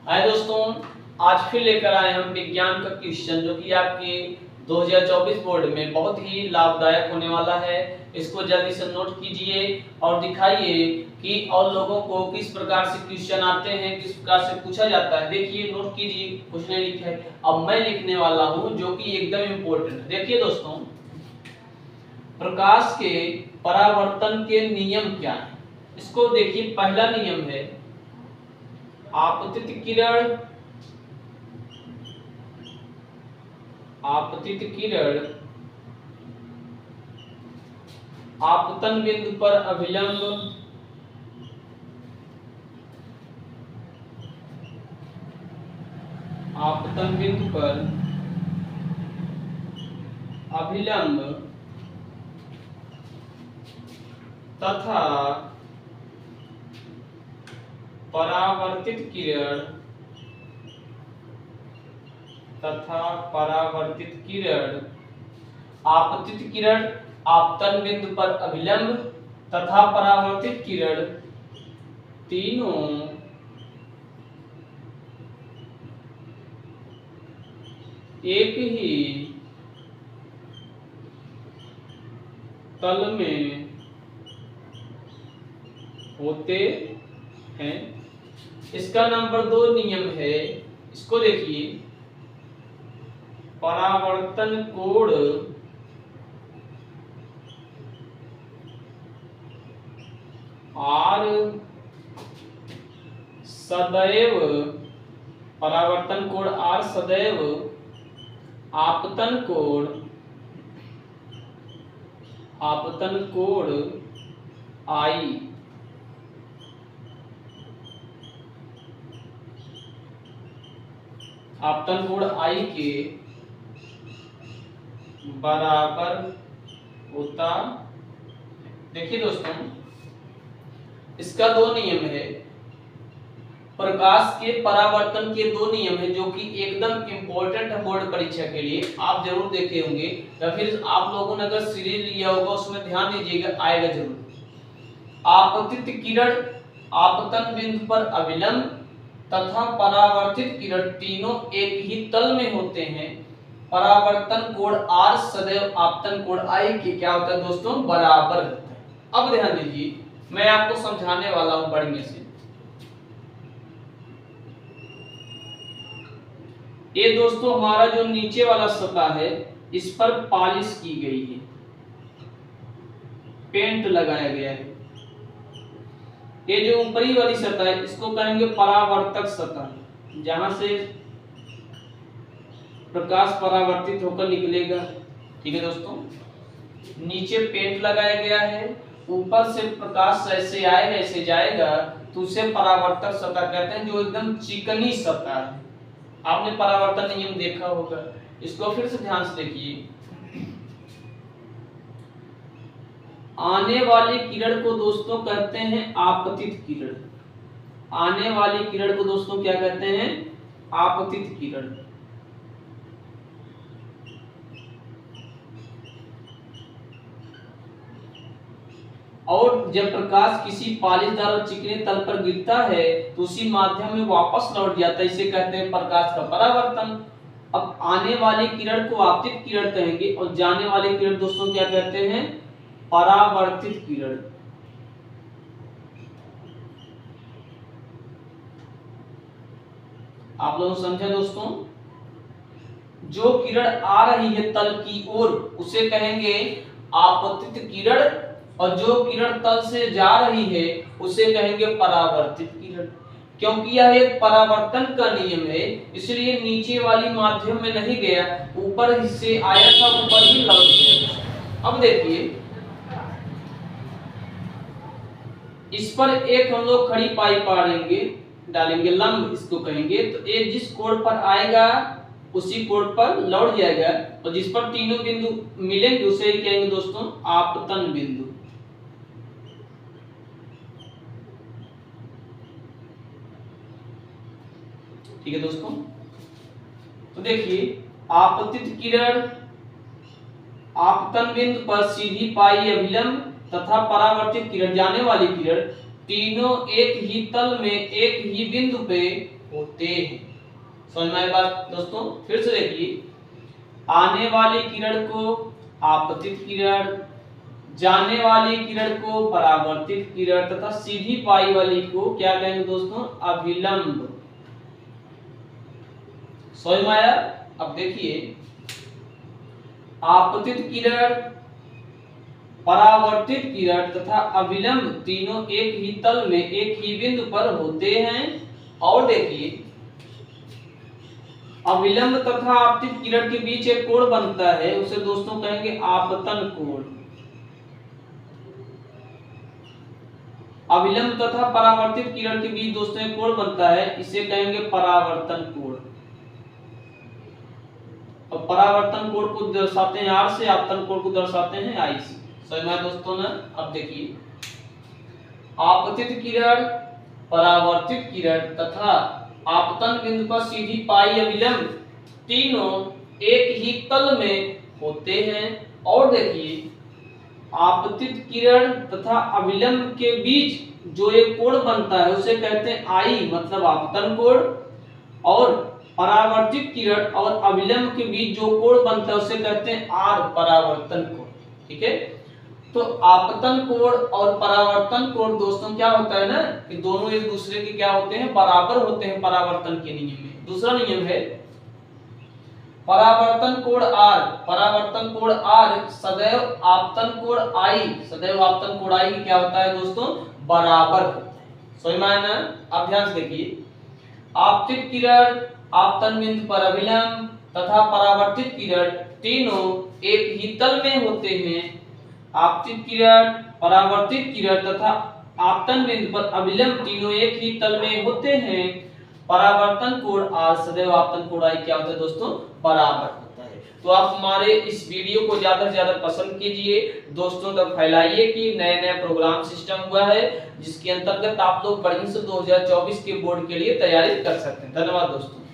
हाय दोस्तों, आज फिर लेकर आए हम विज्ञान का क्वेश्चन जो कि आपके 2024 बोर्ड में बहुत ही लाभदायक होने वाला है। इसको जल्दी से नोट कीजिए और दिखाइए कि और लोगों को किस प्रकार से क्वेश्चन आते हैं, किस प्रकार से पूछा जाता है। देखिए, नोट कीजिए, कुछ नहीं लिखा है। अब मैं लिखने वाला हूं जो कि एकदम इम्पोर्टेंट है। देखिए दोस्तों, प्रकाश के परावर्तन के नियम क्या है। इसको देखिए, पहला नियम है आपतित किरण आपतन बिंदु पर अभिलंब आपतन बिंदु पर अभिलंब तथा परावर्तित किरण आपतित किरण आपतन बिंदु पर अभिलंब तथा परावर्तित किरण तीनों एक ही तल में होते हैं। इसका नंबर 2 नियम है। इसको देखिए, परावर्तन कोण R सदैव आपतन कोण I आपतन कोण I के बराबर होता। देखिए दोस्तों, इसका 2 नियम है। प्रकाश के परावर्तन के 2 नियम है जो कि एकदम इंपॉर्टेंट है बोर्ड परीक्षा के लिए। आप जरूर देखे होंगे या फिर आप लोगों ने अगर सीरीज लिया होगा उसमें ध्यान दीजिएगा, आएगा जरूर। आपतित किरण आपतन बिंदु पर अभिलंब तथा परावर्तित किरण तीनों एक ही तल में होते हैं। परावर्तन कोण R सदैव आपतन कोण I के क्या होता है दोस्तों, बराबर होता है। अब ध्यान दीजिए, मैं आपको समझाने वाला हूं बढ़िया से। ये दोस्तों हमारा जो नीचे वाला सतह है इस पर पॉलिश की गई है, पेंट लगाया गया है। ये जो ऊपरी वाली सतह है इसको कहेंगे परावर्तक सतह, जहां से प्रकाश परावर्तित होकर निकलेगा। ठीक है दोस्तों, नीचे पेंट लगाया गया है, ऊपर से प्रकाश ऐसे आएगा ऐसे जाएगा तो उसे परावर्तक सतह कहते हैं, जो एकदम चिकनी सतह है। आपने परावर्तन नियम देखा होगा, इसको फिर से ध्यान से देखिए। आने वाली किरण को दोस्तों कहते हैं आपतित किरण। आने वाली किरण को दोस्तों क्या कहते हैं, आपतित किरण। और जब प्रकाश किसी पॉलिशदार और चिकने तल पर गिरता है तो उसी माध्यम में वापस लौट जाता है, इसे कहते हैं प्रकाश का परावर्तन। अब आने वाली किरण को आपतित किरण कहेंगे और जाने वाली किरण दोस्तों क्या कहते हैं, परावर्तित किरण। आप लोग समझे दोस्तों, जो किरण आ रही है तल की ओर उसे कहेंगे आपतित किरण, और जो किरण तल से जा रही है उसे कहेंगे परावर्तित किरण। क्योंकि यह एक परावर्तन का नियम है इसलिए नीचे वाली माध्यम में नहीं गया, ऊपर हिस्से आया था, ऊपर ही लौट गया। अब देखिए, इस पर एक हम लोग खड़ी पाई डालेंगे, लंब इसको कहेंगे। तो एक जिस कोण पर आएगा उसी कोण पर लौट जाएगा, और जिस पर तीनों बिंदु मिलेंगे उसे कहेंगे दोस्तों आपतन बिंदु। ठीक है दोस्तों, तो देखिए, आपतित किरण आपतन बिंदु पर सीधी पाई अभिलंब तथा परावर्तित किरण जाने वाली किरण तीनों एक ही तल में एक ही बिंदु पे होते हैं। समझ में आई बात दोस्तों? फिर से देखिए, आने वाली किरण को आपतित किरण, जाने वाली किरण को परावर्तित किरण तथा सीधी पाई वाली को क्या कहेंगे दोस्तों? अभिलंब। समझ में आया? अब देखिए, आपतित किरण, परावर्तित किरण तथा अभिलंब तीनों एक ही तल में एक ही बिंदु पर होते हैं। और देखिए, अभिलंब तथा आपतित किरण के बीच एक कोण बनता है, उसे दोस्तों कहेंगे आपतन कोण। अभिलंब तथा परावर्तित किरण के बीच दोस्तों एक कोण बनता है, इसे कहेंगे परावर्तन कोण। और परावर्तन कोण को दर्शाते हैं R से, आपतन कोण को दर्शाते हैं I से। समझ में आया दोस्तों ना? अब देखिए, आपतित किरण, परावर्तित किरण तथा आपतन बिंदु पर सीधी पाई अभिलंब तीनों एक ही तल में होते हैं। और देखिए, आपतित किरण तथा अभिलंब के बीच जो एक कोण बनता है उसे कहते हैं I मतलब आपतन कोण, और परावर्तित किरण और अभिलंब के बीच जो कोण बनता है उसे कहते हैं R परावर्तन कोण। ठीक है, तो आपतन कोण और परावर्तन कोण दोस्तों क्या होता है ना कि दोनों एक दूसरे के क्या होते हैं? बराबर होते हैं परावर्तन के नियम में। दूसरा नियम है परावर्तन कोण R, परावर्तन कोण R सदैव आपतन कोण I, सदैव आपतन कोण I क्या होता है दोस्तों? बराबर होता है। समझ में आया ना? अब ध्यान से देखिए, आपतित किरण, आपतन बिंदु पर अभिलंब तथा परावर्तित किरण तीनों एक ही तल में होते हैं। आपतित किरण, परावर्तित किरण तथा आपतन बिंदु पर अभिलंब तीनों एक ही तल में होते हैं। परावर्तन कोण R सदैव आपतन कोण I क्या होता है दोस्तों? बराबर होता है। तो आप हमारे इस वीडियो को ज्यादा से ज्यादा पसंद कीजिए, दोस्तों तक फैलाइए कि नए नए प्रोग्राम सिस्टम हुआ है जिसके अंतर्गत आप लोग बढ़िया से 2024 के बोर्ड के लिए तैयारी कर सकते हैं। धन्यवाद दोस्तों।